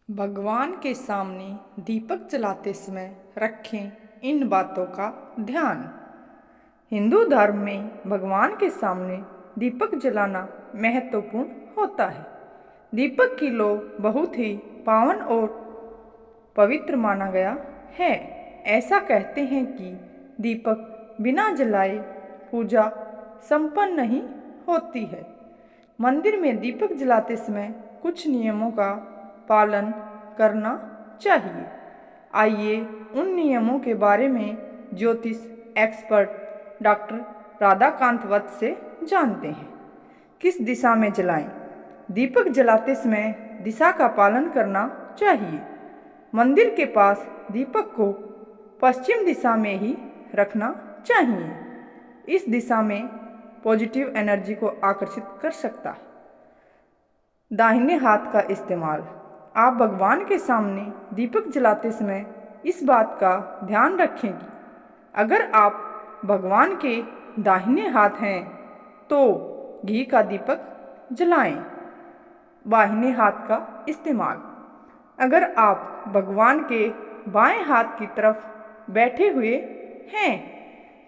भगवान के सामने दीपक जलाते समय रखें इन बातों का ध्यान। हिंदू धर्म में भगवान के सामने दीपक जलाना महत्वपूर्ण होता है। दीपक की लौ बहुत ही पावन और पवित्र माना गया है। ऐसा कहते हैं कि दीपक बिना जलाए पूजा संपन्न नहीं होती है। मंदिर में दीपक जलाते समय कुछ नियमों का पालन करना चाहिए। आइए उन नियमों के बारे में ज्योतिष एक्सपर्ट डॉक्टर राधाकांत वत्स से जानते हैं। किस दिशा में जलाएं? दीपक जलाते समय दिशा का पालन करना चाहिए। मंदिर के पास दीपक को पश्चिम दिशा में ही रखना चाहिए। इस दिशा में पॉजिटिव एनर्जी को आकर्षित कर सकता है। दाहिने हाथ का इस्तेमाल। आप भगवान के सामने दीपक जलाते समय इस बात का ध्यान रखें कि अगर आप भगवान के दाहिने हाथ हैं तो घी का दीपक जलाएं। बाहिने हाथ का इस्तेमाल। अगर आप भगवान के बाएं हाथ की तरफ बैठे हुए हैं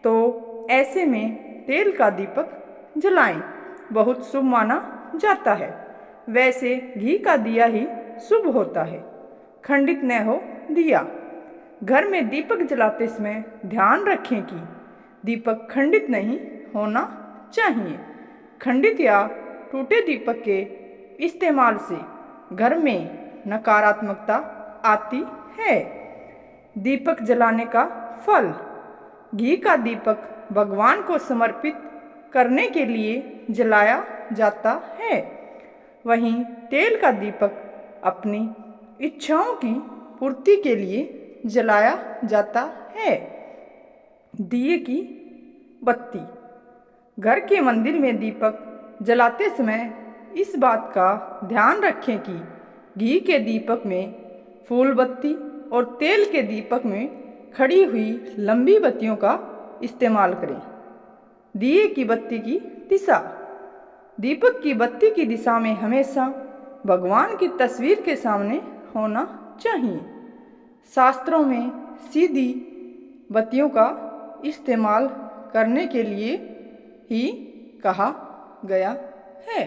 तो ऐसे में तेल का दीपक जलाएं। बहुत शुभ माना जाता है। वैसे घी का दिया ही शुभ होता है, खंडित न हो दिया। घर में दीपक जलाते समय ध्यान रखें कि दीपक खंडित नहीं होना चाहिए। खंडित या टूटे दीपक के इस्तेमाल से घर में नकारात्मकता आती है। दीपक जलाने का फल। घी का दीपक भगवान को समर्पित करने के लिए जलाया जाता है। वहीं तेल का दीपक अपनी इच्छाओं की पूर्ति के लिए जलाया जाता है। दिए की बत्ती। घर के मंदिर में दीपक जलाते समय इस बात का ध्यान रखें कि घी के दीपक में फूल बत्ती और तेल के दीपक में खड़ी हुई लंबी बत्तियों का इस्तेमाल करें। दिए की बत्ती की दिशा। दीपक की बत्ती की दिशा में हमेशा भगवान की तस्वीर के सामने होना चाहिए। शास्त्रों में सीधी बत्तियों का इस्तेमाल करने के लिए ही कहा गया है।